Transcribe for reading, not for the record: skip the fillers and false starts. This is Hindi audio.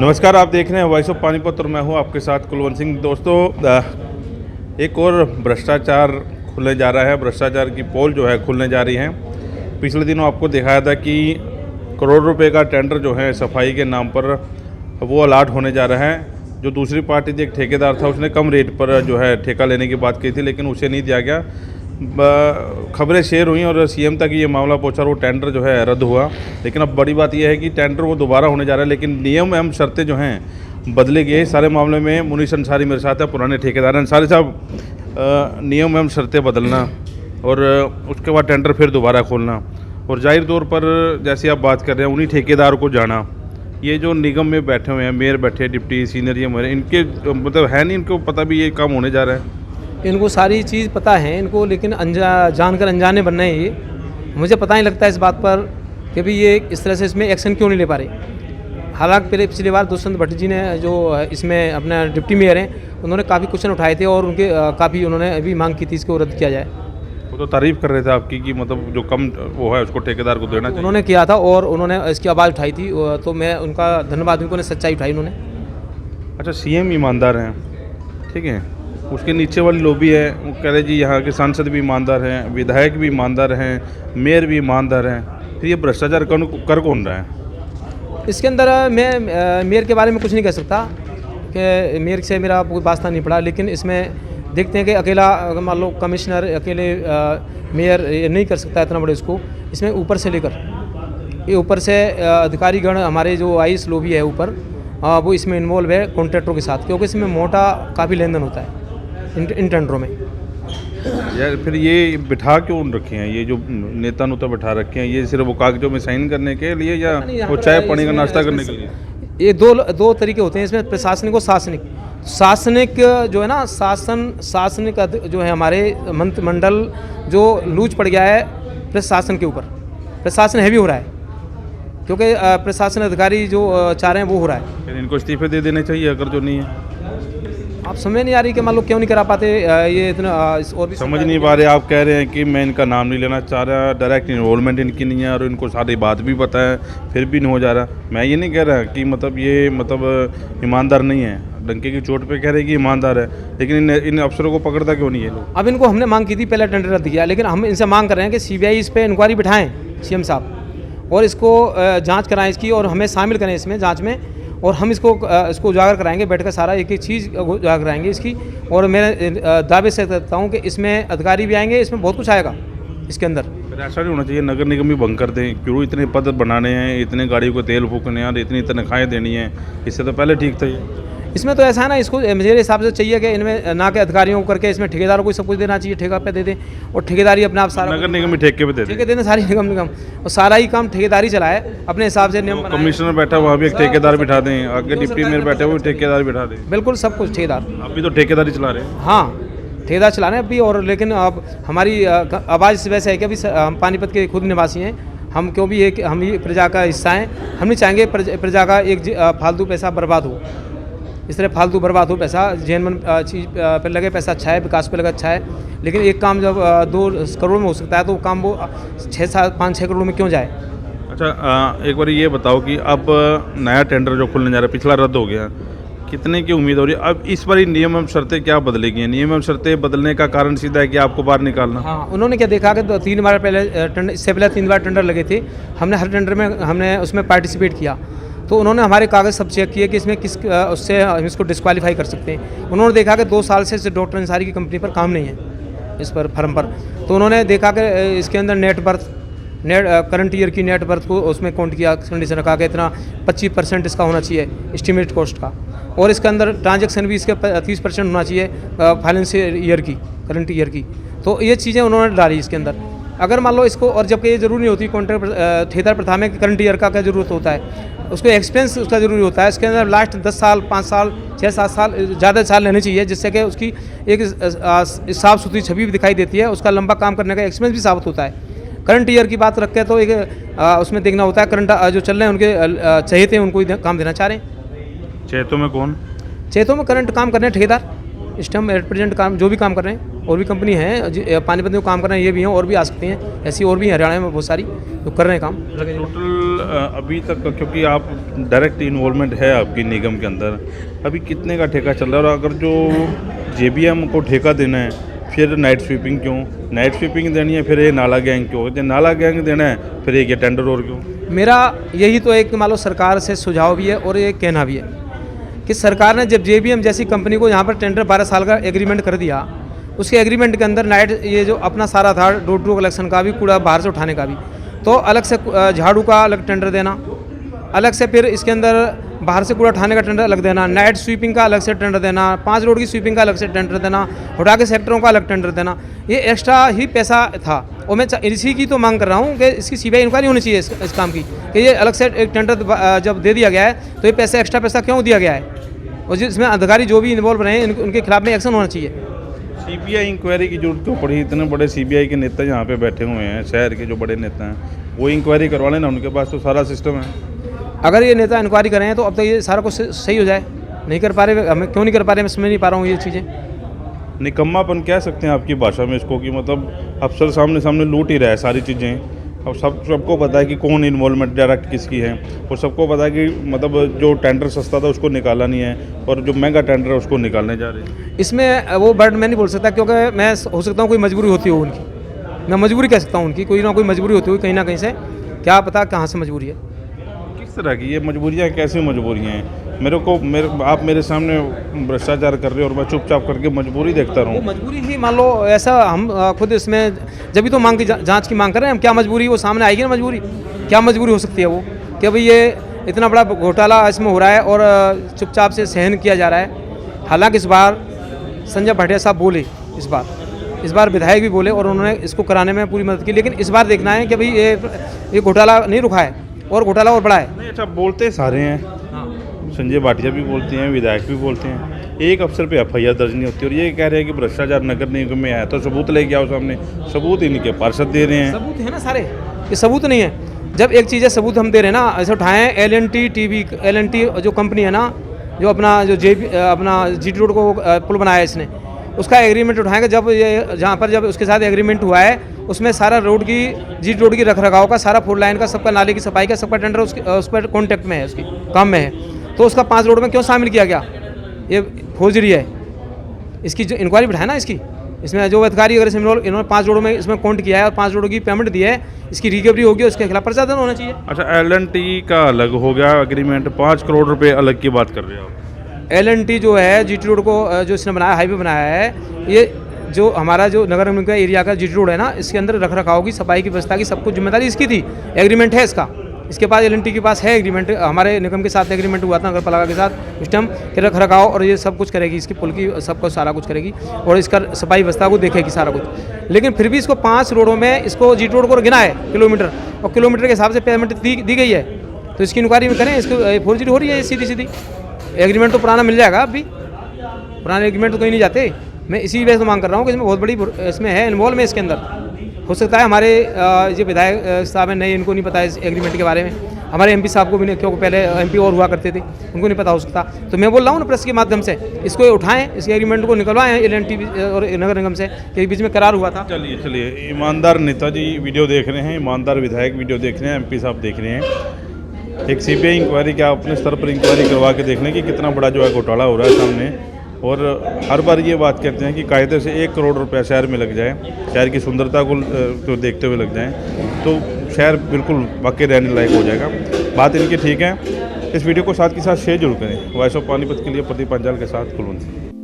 नमस्कार, आप देख रहे हैं वॉइस ऑफ पानीपत और मैं हूं आपके साथ कुलवंत सिंह। दोस्तों, एक और भ्रष्टाचार खुलने जा रहा है। भ्रष्टाचार की पोल जो है खुलने जा रही है। पिछले दिनों आपको दिखाया था कि करोड़ रुपए का टेंडर जो है सफाई के नाम पर वो अलाट होने जा रहा है। जो दूसरी पार्टी थी, एक ठेकेदार था, उसने कम रेट पर जो है ठेका लेने की बात की थी, लेकिन उसे नहीं दिया गया। खबरें शेयर हुई और सीएम तक ये मामला पहुंचा और वो टेंडर जो है रद्द हुआ। लेकिन अब बड़ी बात यह है कि टेंडर वो दोबारा होने जा रहा है, लेकिन नियम एवं शर्तें जो हैं बदले गए। सारे मामले में मुनीश अंसारी मेरे साथ है, पुराने ठेकेदार हैं। अंसारी साहब, नियम एवं शर्तें बदलना और उसके बाद टेंडर फिर दोबारा खोलना, और जाहिर तौर पर जैसे आप बात कर रहे हैं उन्हीं ठेकेदार को जाना, ये जो निगम में बैठे हुए हैं, मेयर बैठे, डिप्टी सीनियर, ये मेरे इनके मतलब है नहीं, इनको पता भी ये काम होने जा रहा है। इनको सारी चीज़ पता है इनको, लेकिन जानकर अनजाने बन रहे हैं। ये मुझे पता नहीं लगता इस बात पर कि भी ये इस तरह से इसमें एक्शन क्यों नहीं ले पा रहे। हालांकि पिछली बार दुष्यंत भट्ट जी ने जो इसमें अपना डिप्टी मेयर हैं, उन्होंने काफ़ी क्वेश्चन उठाए थे और उनके काफ़ी उन्होंने अभी मांग की थी इसको रद्द किया जाए। वो तो तारीफ़ कर रहे थे आपकी कि मतलब जो कम वो है उसको ठेकेदार को देना चाहिए। उन्होंने किया था और उन्होंने इसकी आवाज़ उठाई थी, तो मैं उनका धन्यवाद, उन्होंने सच्चाई उठाई उन्होंने। अच्छा, सीएम ईमानदार हैं, ठीक है, उसके नीचे वाली लॉबी है, वो कह रहे जी यहाँ के सांसद भी ईमानदार हैं, विधायक भी ईमानदार हैं, मेयर भी ईमानदार हैं, फिर ये भ्रष्टाचार कर कौन रहा है? इसके अंदर मैं मेयर के बारे में कुछ नहीं कह सकता कि मेयर से मेरा कोई वास्ता नहीं पड़ा, लेकिन इसमें देखते हैं कि अकेला मान लो कमिश्नर अकेले मेयर ये नहीं कर सकता इतना बड़े उसको। इसमें ऊपर से लेकर ये ऊपर से अधिकारीगण हमारे जो आईएएस लॉबी है ऊपर, वो इसमें इन्वॉल्व है कॉन्ट्रैक्टरों के साथ, क्योंकि इसमें मोटा काफ़ी लेन देन होता है इन टेंडरों में। यार फिर ये बिठा क्यों रखे हैं, ये जो नेता नुता बिठा रखे हैं, ये सिर्फ वो कागजों में साइन करने के लिए या वो चाय पानी का नाश्ता करने के लिए? ये दो तरीके होते हैं इसमें, प्रशासनिक और सासनिक। सासनिक जो है ना, सासनिक जो है हमारे मंत्रिमंडल जो लूज पड़ गया है प्रशासन के ऊपर, प्रशासन हैवी हो रहा है, क्योंकि प्रशासन अधिकारी जो चाह रहे हैं वो हो रहा है। फिर इनको इस्तीफे दे देने चाहिए अगर जो नहीं है। आप समझ नहीं आ रही कि मान लो क्यों नहीं करा पाते ये इतना, और भी समझ नहीं पा रहे। आप कह रहे हैं कि मैं इनका नाम नहीं लेना चाह रहा, डायरेक्ट इन्वॉल्वमेंट इनकी नहीं है और इनको सारी बात भी पता है, फिर भी नहीं हो जा रहा। मैं ये नहीं कह रहा कि मतलब ये मतलब ईमानदार नहीं है, डंके की चोट पे कह रहे कि ईमानदार है, लेकिन इन अफसरों को पकड़ता क्यों नहीं है लोग? अब इनको हमने मांग की थी, पहले टेंडर रद्द किया, लेकिन हम इनसे मांग कर रहे हैं कि सीबीआई इस पर इंक्वायरी बिठाएं सीएम साहब, और इसको जाँच कराएँ इसकी, और हमें शामिल करें इसमें जाँच में, और हम इसको उजागर कराएंगे, बैठकर सारा एक एक चीज़ उजागर कराएंगे इसकी। और मैं दावे से कहता हूँ कि इसमें अधिकारी भी आएंगे, इसमें बहुत कुछ आएगा इसके अंदर। ऐसा नहीं होना चाहिए, नगर निगम भी भंग कर दें, क्यों इतने पद बनाने हैं, इतने गाड़ियों को तेल फूकने हैं, इतनी तनख्वाहें देनी है, इससे तो पहले ठीक था ये। इसमें तो ऐसा है ना, इसको मेरे हिसाब से चाहिए कि इनमें ना के अधिकारियों को करके इसमें ठेकेदारों को सब कुछ देना चाहिए, ठेका पे दे दें, और ठेकेदारी अपने आप सारा नगर निगम भी ठेके पे दे ठेके देना, सारी निगम और सारा ही काम ठेकेदारी चलाए अपने हिसाब से नियम। कमिश्नर बैठा वहाँ भी एक ठेकेदार बिठा दें, आगे डिप्टी मेयर बैठे हुए ठेकेदार बिठा दें। बिल्कुल सब कुछ ठेकेदार, अभी तो ठेकेदारी चला रहे हैं। हाँ, ठेकेदार चला रहे हैं अभी। और लेकिन अब हमारी आवाज़ वैसे है कि अभी हम पानीपत के खुद निवासी हैं, हम क्यों भी एक हम ही प्रजा का हिस्सा हैं। हम नहीं चाहेंगे प्रजा का एक फालतू पैसा बर्बाद हो, इस तरह फालतू बर्बाद हो पैसा। जेनवन चीज़ पर लगे पैसा अच्छा है, विकास पर लगा अच्छा है, लेकिन एक काम जब 2 करोड़ में हो सकता है तो काम वो 5-6 करोड़ में क्यों जाए? अच्छा, एक बार ये बताओ कि अब नया टेंडर जो खुलने जा रहा है, पिछला रद्द हो गया, कितने की उम्मीद हो रही है? अब इस बार नियम एवं शर्तें क्या बदलेगी? नियम एवं शर्तें बदलने का कारण सीधा है कि आपको बाहर निकालना। हाँ, उन्होंने क्या देखा कि 3 बार पहले इससे पहले 3 बार टेंडर लगे थे, हमने हर टेंडर में हमने उसमें पार्टिसिपेट किया, तो उन्होंने हमारे कागज़ सब चेक किए कि इसमें किस उससे हम इसको डिस्क्वालीफाई कर सकते हैं। उन्होंने देखा कि 2 साल से डॉक्टर अंसारी की कंपनी पर काम नहीं है, इस पर फर्म पर, तो उन्होंने देखा कि इसके अंदर नेट करंट ईयर की नेट बर्थ को उसमें काउंट किया, कंडीशन रखा कि इतना 25% इसका होना चाहिए एस्टिमेट कॉस्ट का, और इसके अंदर ट्रांजैक्शन भी इसके 30% होना चाहिए फाइनेंशियल ईयर की, करंट ईयर की। तो ये चीज़ें उन्होंने डाली इसके अंदर। अगर मान लो इसको, और जबकि ये जरूरी नहीं होती कॉन्ट्रैक्ट ठेकेदार प्रथा में करंट ईयर का क्या ज़रूरत होता है, उसको एक्सपेंस उसका ज़रूरी होता है। इसके अंदर लास्ट 10 साल, 5 साल, 6-7 साल, ज़्यादा साल लेने चाहिए, जिससे कि उसकी एक साफ़ सुथरी छवि भी दिखाई देती है, उसका लंबा काम करने का एक्सपेंस भी साबित होता है। करंट ईयर की बात रखते हैं तो एक उसमें देखना होता है करंट जो चल रहे हैं उनके चहेते हैं, उनको काम देना चाह रहे हैं। चहेतों में कौन? चहेतों में करंट काम करने ठेकेदार, इस टाइम एट प्रेजेंट काम जो भी काम कर रहे हैं, और भी कंपनी है पानीपत में काम कर रहे हैं, ये भी हैं और भी आ सकते हैं, ऐसी और भी हैं हरियाणा में बहुत सारी जो कर रहे हैं काम। टोटल अभी तक का, क्योंकि आप डायरेक्ट इन्वॉल्वमेंट है आपकी निगम के अंदर, अभी कितने का ठेका चल रहा है? और अगर जो JBM को ठेका देना है, फिर नाइट स्वीपिंग क्यों, नाइट स्वीपिंग देनी है, फिर ये नाला गैंग क्यों, जो नाला गैंग देना है, फिर एक ये टेंडर और क्यों? मेरा यही तो एक मान लो सरकार से सुझाव भी है और ये कहना भी है कि सरकार ने जब JBM जैसी कंपनी को यहाँ पर टेंडर 12 साल का एग्रीमेंट कर दिया, उसके एग्रीमेंट के अंदर नाइट ये जो अपना सारा था डोर टू कलेक्शन का भी, कूड़ा बाहर से उठाने का भी, तो अलग से झाड़ू का अलग टेंडर देना, अलग से फिर इसके अंदर बाहर से कूड़ा उठाने का टेंडर अलग देना, नाइट स्वीपिंग का अलग से टेंडर देना, 5 रोड की स्वीपिंग का अलग से टेंडर देना, हुडा के सेक्टरों का अलग टेंडर देना, ये एक्स्ट्रा ही पैसा था। और मैं इसी की तो मांग कर रहा हूँ कि इसकी CBI इंक्वायरी होनी चाहिए इस काम की, कि ये अलग से एक टेंडर जब दे दिया गया है तो ये पैसा एक्स्ट्रा पैसा क्यों दिया गया है, और जिसमें अधिकारी जो भी इन्वॉल्व रहे हैं उनके खिलाफ में एक्शन होना चाहिए। CBI इंक्वायरी की जरूरत क्यों पड़ी? इतने बड़े CBI के नेता यहाँ पे बैठे हुए हैं, शहर के जो बड़े नेता हैं, वो इंक्वायरी करवा लेना, उनके पास तो सारा सिस्टम है। अगर ये नेता इंक्वायरी करें तो अब तक ये सारा कुछ सही हो जाए, नहीं कर पा रहे, हमें क्यों नहीं कर पा रहे, मैं समझ नहीं पा रहा हूँ ये चीज़ें। निकम्मापन कह सकते हैं आपकी भाषा में इसको, कि मतलब अफसर सामने सामने लूट ही रहा है सारी चीज़ें। अब सबको पता है कि कौन इन्वॉल्वमेंट डायरेक्ट किसकी है, और सबको पता है कि मतलब जो टेंडर सस्ता था उसको निकाला नहीं है, और जो महंगा टेंडर है उसको निकालने जा रहे हैं। इसमें वो वर्ड मैं नहीं बोल सकता, क्योंकि मैं हो सकता हूँ कोई मजबूरी होती हो उनकी, मैं मजबूरी कह सकता हूँ उनकी, कोई ना कोई मजबूरी होती हुई कहीं ना कहीं से, क्या पता कहाँ से मजबूरी है। किस तरह की ये मजबूरियाँ, कैसी मजबूरियाँ हैं? आप मेरे सामने भ्रष्टाचार कर रहे हो और मैं चुपचाप करके मजबूरी देखता रहूँ? वो मजबूरी ही मान लो, ऐसा हम खुद इसमें जब भी तो मांग की जांच की मांग कर रहे हैं हम, क्या मजबूरी वो सामने आएगी ना, मजबूरी क्या मजबूरी हो सकती है वो, कि भाई ये इतना बड़ा घोटाला इसमें हो रहा है और चुपचाप से सहन किया जा रहा है। हालांकि इस बार संजय भाटिया साहब बोले, इस बार विधायक भी बोले और उन्होंने इसको कराने में पूरी मदद की, लेकिन इस बार देखना है कि भाई ये घोटाला नहीं रुका है और घोटाला और बड़ा है। नहीं, अच्छा बोलते सारे हैं, संजय भाटिया भी बोलते हैं, विधायक भी बोलते हैं, एक अफसर पे FIR दर्ज नहीं होती, और ये कह रहे हैं कि भ्रष्टाचार नगर निगम में आया, तो सबूत लेके आओ सामने। सबूत इनके पार्षद दे रहे हैं। सबूत है ना सारे, ये सबूत नहीं है। जब एक चीज़ है सबूत हम दे रहे हैं ना, ऐसे उठाएं LNT जो कंपनी है ना, जो अपना जो अपना GT रोड को पुल बनाया इसने, उसका एग्रीमेंट उठाएंगे। जब ये जहाँ पर जब उसके साथ एग्रीमेंट हुआ है, उसमें सारा रोड की GT रोड की रखरखाव का, सारा 4 लाइन का, सबका नाले की सफाई का, सबका टेंडर उस पर कॉन्टैक्ट में है, उसकी काम में है, तो उसका 5 रोड में क्यों शामिल किया गया? ये फौजरी है। इसकी जो इंक्वायरी बिठाए ना, इसमें जो अधिकारी अगर इन्होंने 5 रोडों में इसमें काउंट किया है और 5 रोडों की पेमेंट दी है, इसकी रिकवरी होगी, उसके खिलाफ पर्चा दर्ज होना चाहिए। अच्छा, LNT का अलग हो गया एग्रीमेंट, 5 करोड़ रुपए अलग की बात कर रहे हो आप? LNT जो है GT रोड को जो इसने बनाया, हाईवे बनाया है, ये जो हमारा जो नगर निगम का एरिया का GT रोड है ना, इसके अंदर रखरखाव की, सफाई की व्यवस्था की सब कुछ जिम्मेदारी इसकी थी, एग्रीमेंट है इसका। इसके पास LNT के पास है एग्रीमेंट, हमारे निगम के साथ एग्रीमेंट हुआ था नगर पालिका के साथ, उस टाइम के रख रखाव और ये सब कुछ करेगी, इसकी पुल की सब कुछ सारा कुछ करेगी और इसका सफाई व्यवस्था को देखेगी सारा कुछ। लेकिन फिर भी इसको 5 रोडों में इसको GT रोड को गिना है किलोमीटर, और किलोमीटर के हिसाब से पेमेंट दी गई है, तो इसकी इंक्वायरी में करें। इसको फौजरी हो रही है सीधी। एग्रीमेंट तो पुराना मिल जाएगा, अभी पुराने एग्रीमेंट तो कहीं नहीं जाते। मैं इसी वजह से मांग कर रहा हूँ कि इसमें बहुत बड़ी इसमें है इन्वॉल्व में, इसके अंदर हो सकता है हमारे जो विधायक साहब हैं नहीं, इनको नहीं पता है इस एग्रीमेंट के बारे में, हमारे MP साहब को भी नहीं, क्योंकि पहले MP और हुआ करते थे, उनको नहीं पता हो सकता। तो मैं बोल रहा हूँ ना प्रेस के माध्यम से, इसको उठाएं, इस एग्रीमेंट को निकलवाएं LNT और नगर निगम से, के बीच में करार हुआ था। चलिए, ईमानदार नेताजी वीडियो देख रहे हैं, ईमानदार विधायक वीडियो देख रहे हैं, MP साहब देख रहे हैं। एक CBI इंक्वायरी क्या अपने स्तर पर इंक्वायरी करवा के देखने की कितना बड़ा जो है घोटाला हो रहा है सामने, और हर बार ये बात कहते हैं कि कायदे से 1 करोड़ रुपया शहर में लग जाए, शहर की सुंदरता को देखते हुए लग जाए, तो शहर बिल्कुल वाकई रहने लायक हो जाएगा। बात इनकी ठीक है। इस वीडियो को साथ के साथ शेयर जरूर करें। वॉइस ऑफ पानीपत के लिए प्रदीप पंजाल के साथ कुलवंत सिंह।